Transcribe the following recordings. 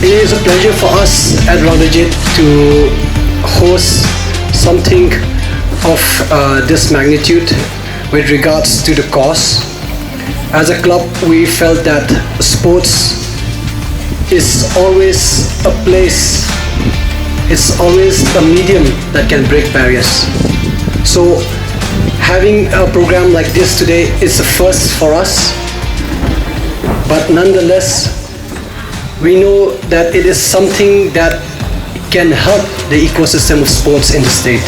It is a pleasure for us at Ronajit to host something of this magnitude with regards to the cause. As a club, we felt that sports is always a place, it's always a medium that can break barriers. So having a program like this today is a first for us, but nonetheless, we know that it is something that can help the ecosystem of sports in the state.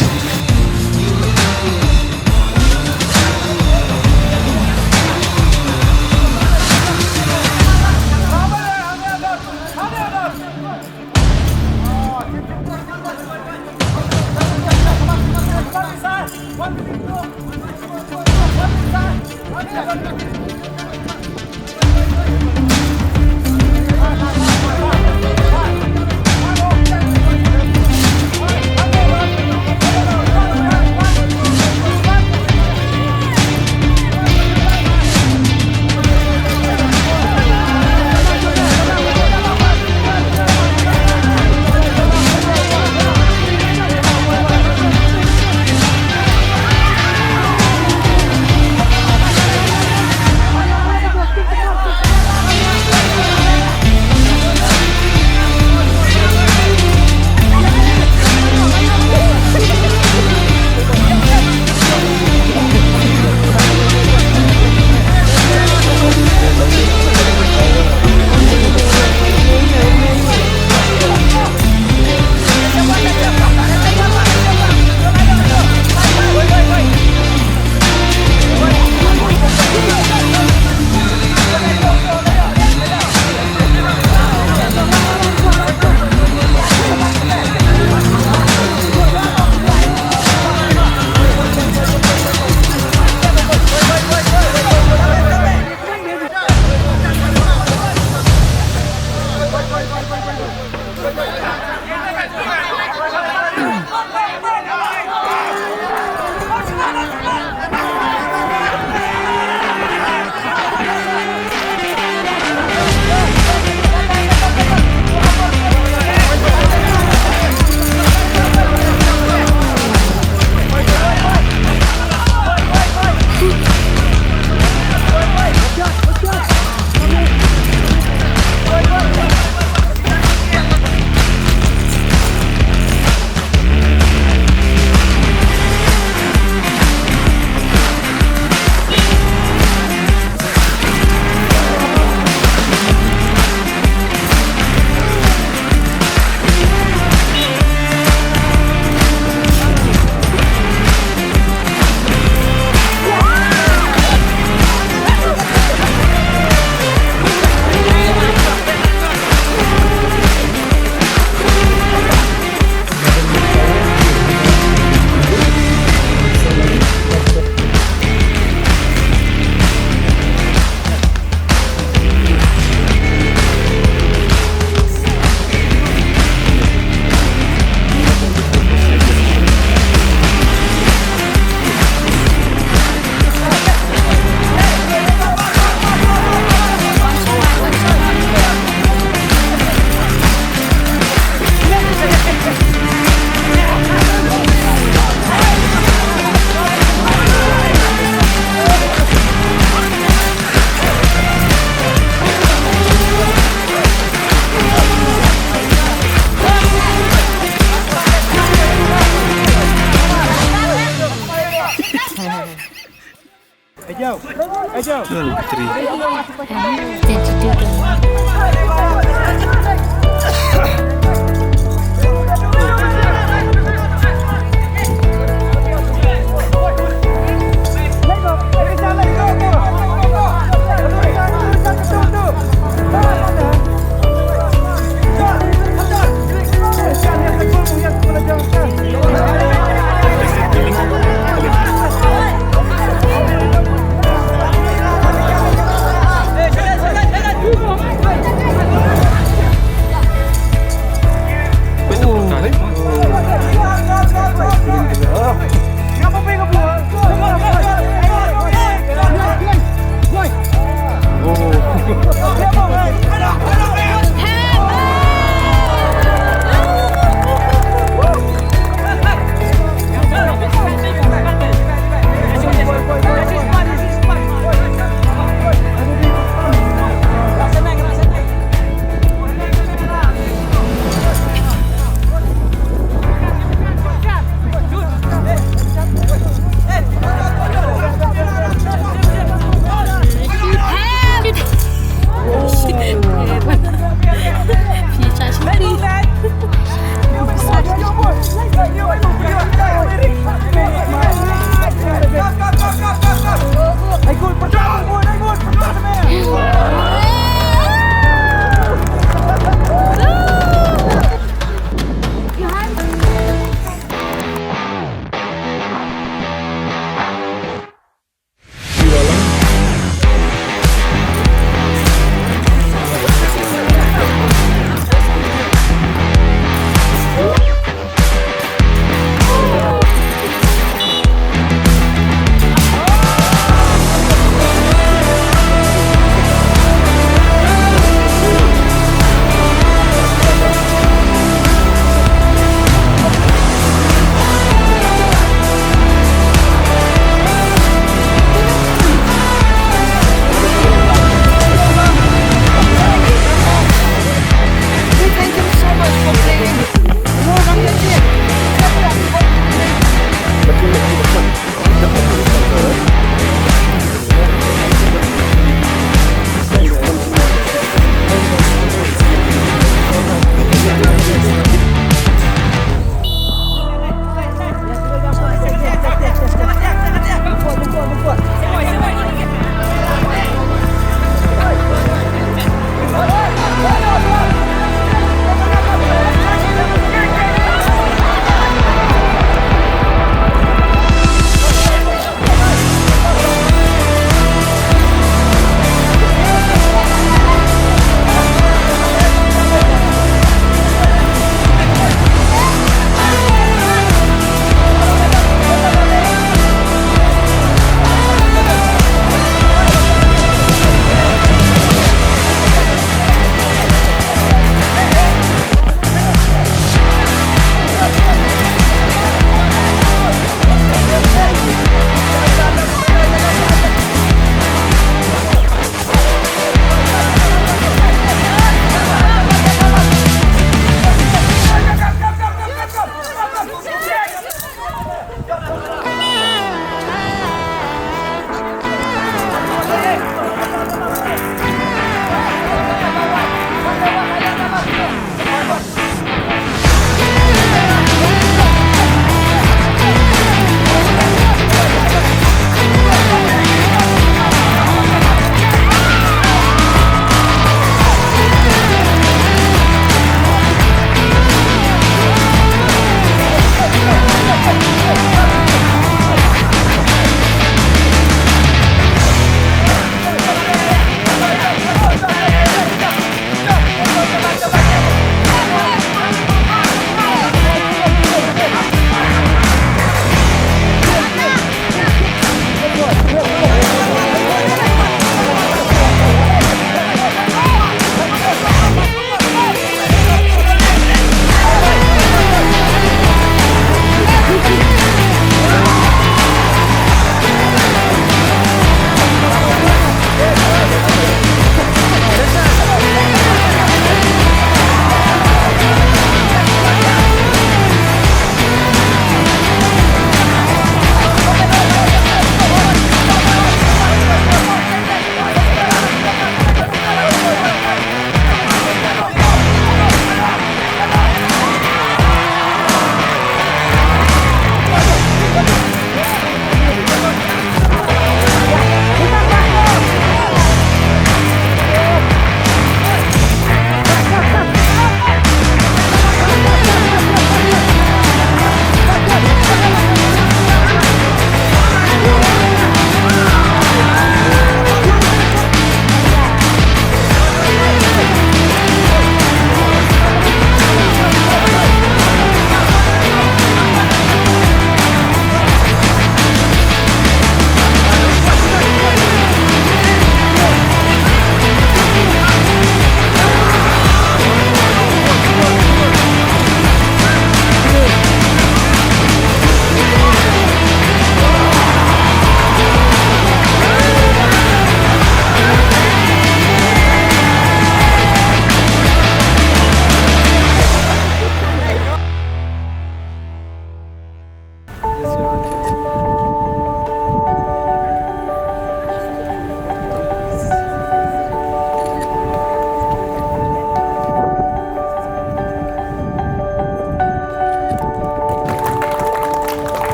Jual putri.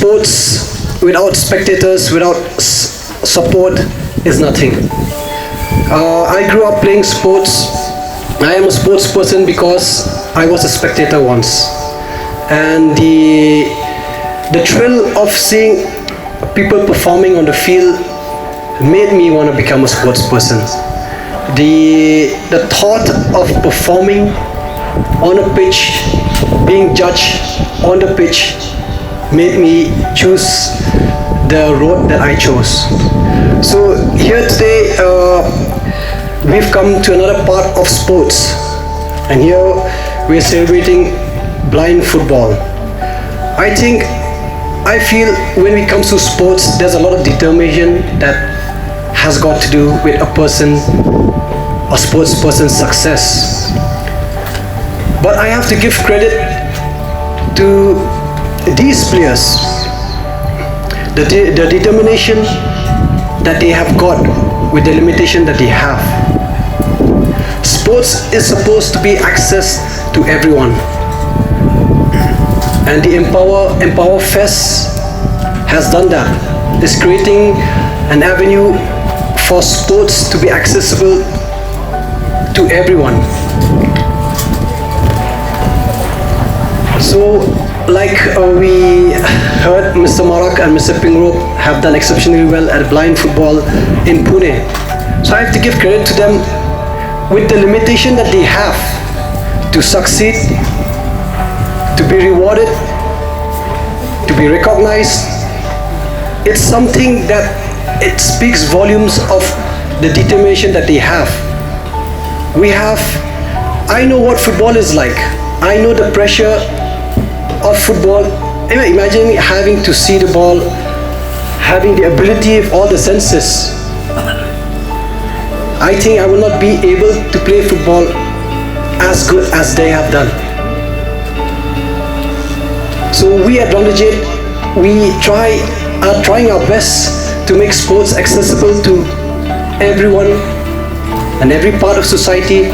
sports without spectators, without support is nothing. I grew up playing sports. I am a sports person because I was a spectator once, and the thrill of seeing people performing on the field made me want to become a sports person. The thought of performing on a pitch, being judged on the pitch, made me choose the road that I chose. So here today, we've come to another part of sports, and here we're celebrating blind football. I feel when it comes to sports, there's a lot of determination that has got to do with a sports person's success. But I have to give credit to these players, the determination that they have got with the limitation that they have. Sports is supposed to be access to everyone, and the Empowerfest has done that. It's creating an avenue for sports to be accessible to everyone. So, like we heard, Mr. Marak and Mr. Pingrop have done exceptionally well at blind football in Pune. So I have to give credit to them with the limitation that they have to succeed, to be rewarded, to be recognized. It's something that it speaks volumes of the determination that they have. I know what football is like. I know the pressure of football. Imagine having to see the ball, having the ability of all the senses. I think I will not be able to play football as good as they have done. So we at Rondajet, we are trying our best to make sports accessible to everyone and every part of society.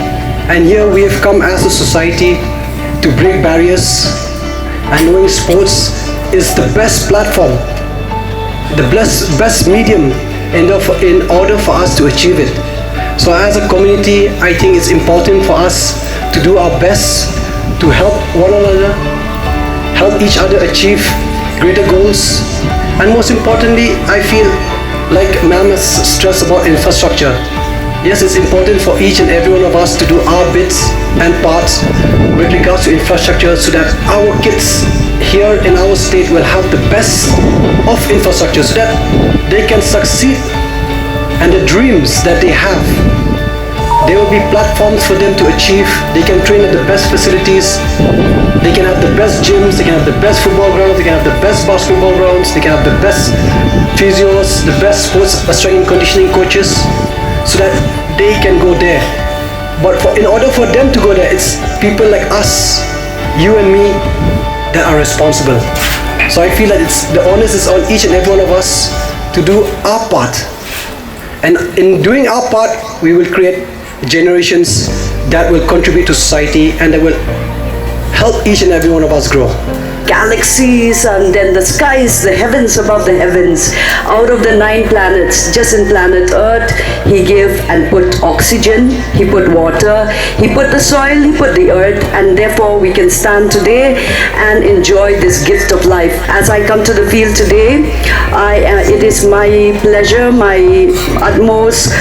And here we have come as a society to break barriers, and knowing sports is the best platform, the best medium in order for us to achieve it. So as a community, I think it's important for us to do our best to help one another, help each other achieve greater goals. And most importantly, I feel like ma'am has stressed about infrastructure. Yes, it's important for each and every one of us to do our bits and parts with regards to infrastructure, so that our kids here in our state will have the best of infrastructure, so that they can succeed, and the dreams that they have, there will be platforms for them to achieve. They can train at the best facilities, they can have the best gyms, they can have the best football grounds, they can have the best basketball grounds, they can have the best physios, the best sports strength and conditioning coaches, so that they can go there. But in order for them to go there, it's people like us, you and me, that are responsible. So I feel that the onus is on each and every one of us to do our part. And in doing our part, we will create generations that will contribute to society and that will help each and every one of us grow. Galaxies, and then the skies, the heavens above the heavens. Out of the 9 planets, just in planet Earth, he gave and put oxygen, he put water, he put the soil, he put the earth, and therefore we can stand today and enjoy this gift of life. As I come to the field today, it is my pleasure, my utmost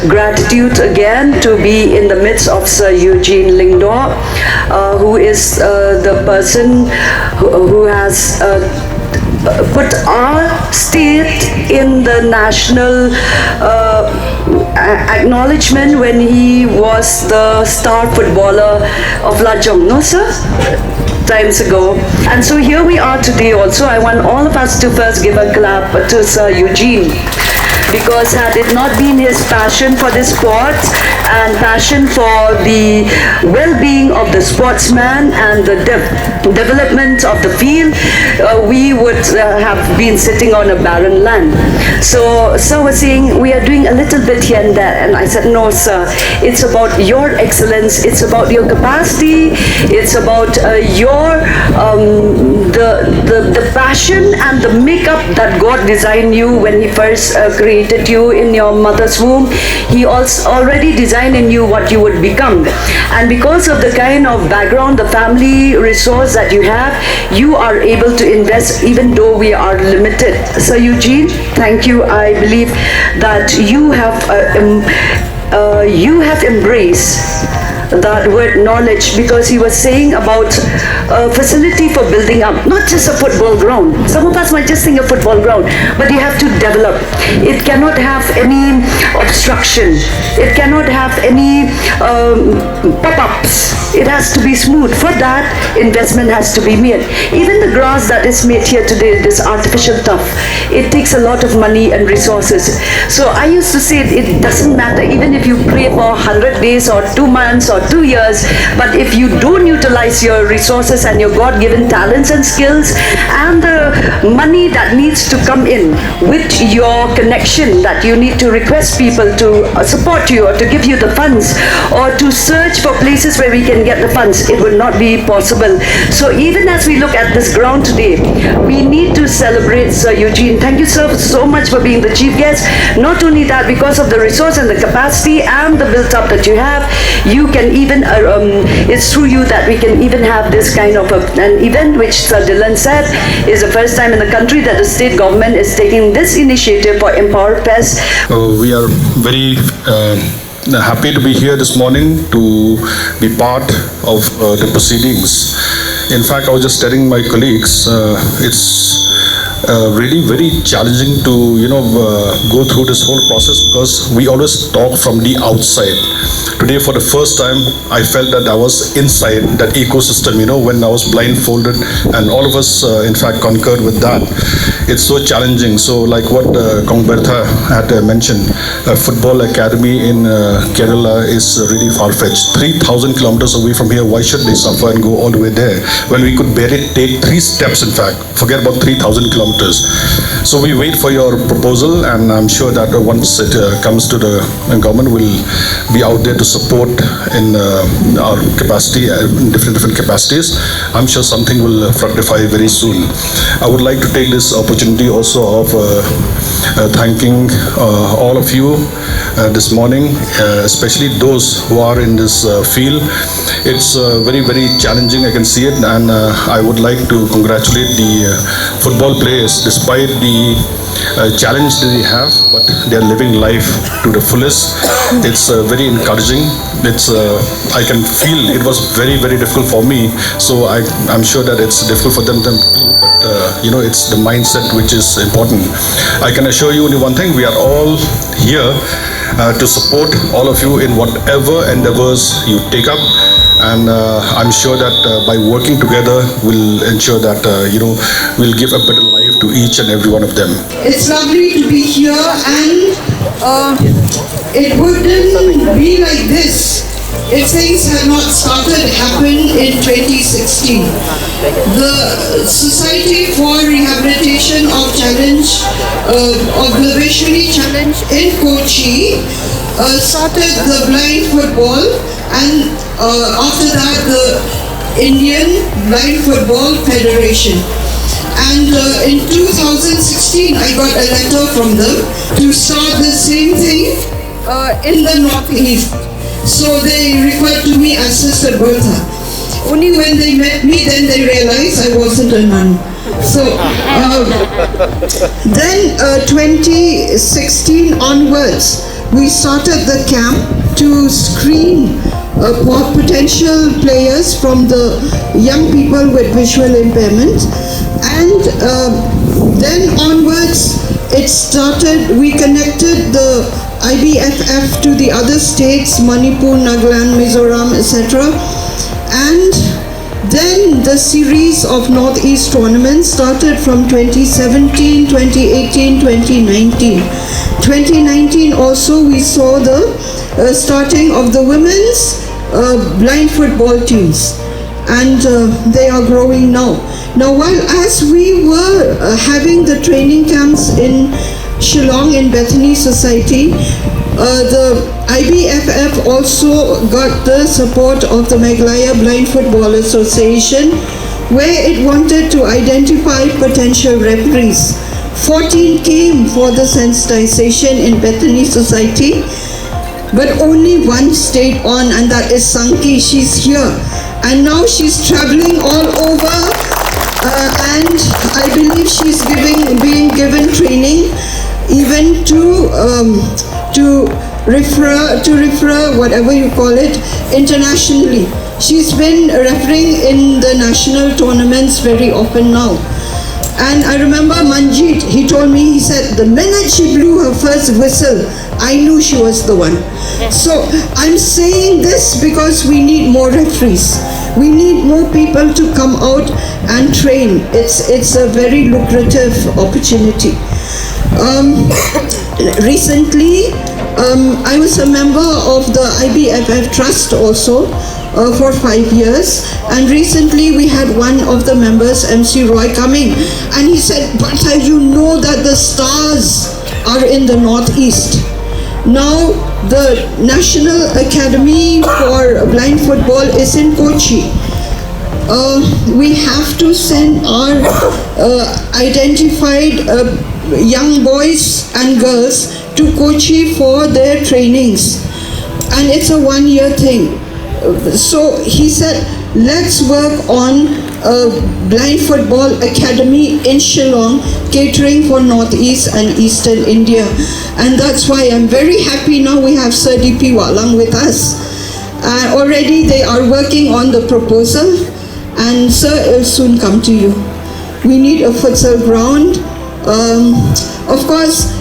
gratitude again to be in the midst of Sir Eugene Lingdor, who is the person who has put our state in the national acknowledgement when he was the star footballer of Lajong, no sir? Times ago. And so here we are today also. I want all of us to first give a clap to Sir Eugene. because had it not been his passion for the sports and passion for the well-being of the sportsman and the development of the field, we would have been sitting on a barren land. So sir was saying, we are doing a little bit here and there, and I said, no sir, it's about your excellence, it's about your capacity, it's about your the passion and the makeup that God designed you when he first created you in your mother's womb. He also already designed in you what you would become, and because of the kind of background, the family resource that you have, you are able to invest even though we are limited. Sir Eugene, thank you. I believe that you have embraced that word knowledge, because he was saying about a facility for building up, not just a football ground. Some of us might just think a football ground, but you have to develop. It cannot have any obstruction. It cannot have any pop-ups. It has to be smooth. For that, investment has to be made. Even the grass that is made here today, this artificial turf, it takes a lot of money and resources. So I used to say it doesn't matter even if you pray for 100 days or 2 months or 2 years, but if you don't utilize your resources and your God-given talents and skills and the money that needs to come in with your connection, that you need to request people to support you or to give you the funds or to search for places where we can get the funds, it would not be possible. So even as we look at this ground today, we need to celebrate Sir Eugene. Thank you sir so much for being the chief guest. Not only that, because of the resource and the capacity and the built up that you have, you can even, it's through you that we can even have this kind of an event, which Sir Dylan said is the first time in the country that the state government is taking this initiative for Empowerfest. We are very happy to be here this morning to be part of the proceedings. In fact, I was just telling my colleagues, it's really very challenging to go through this whole process, because we always talk from the outside. Today, for the first time, I felt that I was inside that ecosystem, when I was blindfolded, and all of us, in fact, concurred with that. It's so challenging. So, like what Kong Bertha had mentioned, a football academy in Kerala is really far-fetched. 3,000 kilometers away from here, why should they suffer and go all the way there when we could barely take 3 steps, in fact, forget about 3,000 kilometers. So we wait for your proposal, and I'm sure that once it comes to the government, we'll be out there to support in our capacity, in different capacities. I'm sure something will fructify very soon. I would like to take this opportunity also of thanking all of you this morning, especially those who are in this field. It's very, very challenging, I can see it, and I would like to congratulate the football players, despite the challenge that they have, but they're living life to the fullest. It's very encouraging. It's I can feel it was very, very difficult for me, so I'm sure that it's difficult for them too, but it's the mindset which is important. I can assure you only one thing: we are all here to support all of you in whatever endeavors you take up, and I'm sure that by working together, we'll ensure that we'll give a better life to each and every one of them. It's lovely to be here, and it wouldn't be like this if things had not started happening in 2016. The Society for Rehabilitation of Visually Challenged in Kochi started the blind football, and after that the Indian Blind Football Federation. And in 2016, I got a letter from them to start the same thing in the Northeast. So they referred to me as Sister Bertha. Only when they met me, then they realized I wasn't a nun. So then 2016 onwards, we started the camp to screen potential players from the young people with visual impairment, and then onwards it started. We connected the IBFF to the other states, Manipur, Nagaland, Mizoram, etc. And then the series of Northeast tournaments started from 2017, 2018, 2019. 2019 also we saw the starting of the women's blind football teams, and they are growing now. Now, while as we were having the training camps in Shillong in Bethany Society, the IBFF also got the support of the Meghalaya Blind Football Association, where it wanted to identify potential referees. 14 came for the sensitization in Bethany Society, but only one stayed on, and that is Sanki. She's here, and now she's traveling all over, and I believe she's being given training even to refer, whatever you call it, internationally. She's been refereeing in the national tournaments very often now. And I remember Manjeet, he told me, he said, the minute she blew her first whistle, I knew she was the one. So I'm saying this because we need more referees. We need more people to come out and train. It's a very lucrative opportunity. Recently, I was a member of the IBFF Trust also for 5 years, and recently we had one of the members, MC Roy, coming, and he said, Bata, you know that the stars are in the Northeast. Now the National Academy for Blind Football is in Kochi. We have to send our identified young boys and girls to Kochi for their trainings, and it's a 1-year thing. So he said, let's work on a blind football academy in Shillong, catering for Northeast and Eastern India. And that's why I'm very happy now we have Sir D.P. Walang with us. Already they are working on the proposal, and Sir, it will soon come to you. We need a futsal ground. Of course,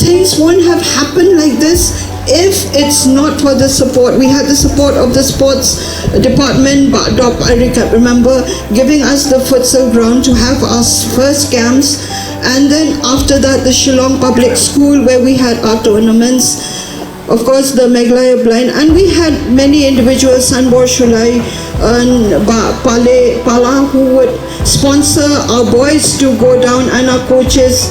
things won't have happened like this if it's not for the support. We had the support of the sports department. Dop, I remember giving us the futsal ground to have our first camps, and then after that the Shillong Public School where we had our tournaments. Of course, the Meghalaya Blind, and we had many individuals, Sanbor Shulai and Pala, who would sponsor our boys to go down, and our coaches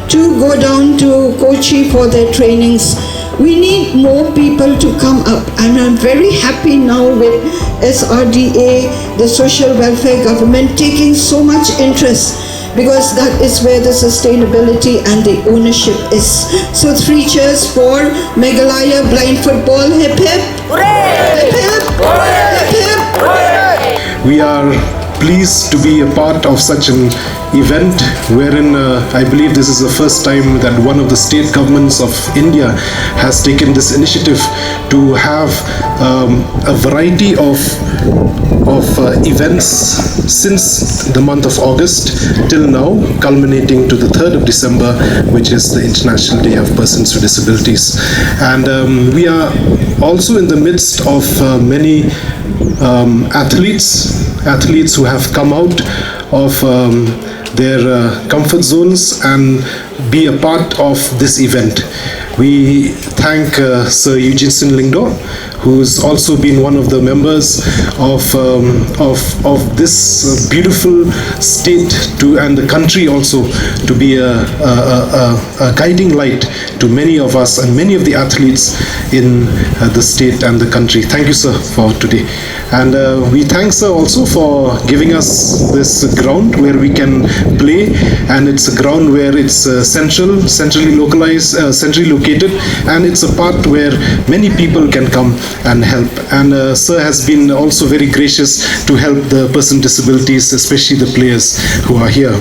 to go down to Kochi for their trainings. We need more people to come up, and I'm very happy now with SRDA, the social welfare government, taking so much interest, because that is where the sustainability and the ownership is. So 3 cheers for Meghalaya Blind Football. Hip hip! Hooray! Hip hip! Hooray! Hip hip! Hooray! We are pleased to be a part of such an event wherein I believe this is the first time that one of the state governments of India has taken this initiative to have a variety of events since the month of August till now, culminating to the 3rd of December, which is the International Day of Persons with Disabilities. And we are also in the midst of many athletes who have come out of their comfort zones and be a part of this event. We thank Sir Eugene Lingdo, who's also been one of the members of this beautiful state and the country also, to be a guiding light to many of us and many of the athletes in the state and the country. Thank you, sir, for today. And we thank sir also for giving us this ground where we can play, and it's a ground where it's centrally localized, centrally located, and it's a part where many people can come and help. And sir has been also very gracious to help the person with disabilities, especially the players who are here.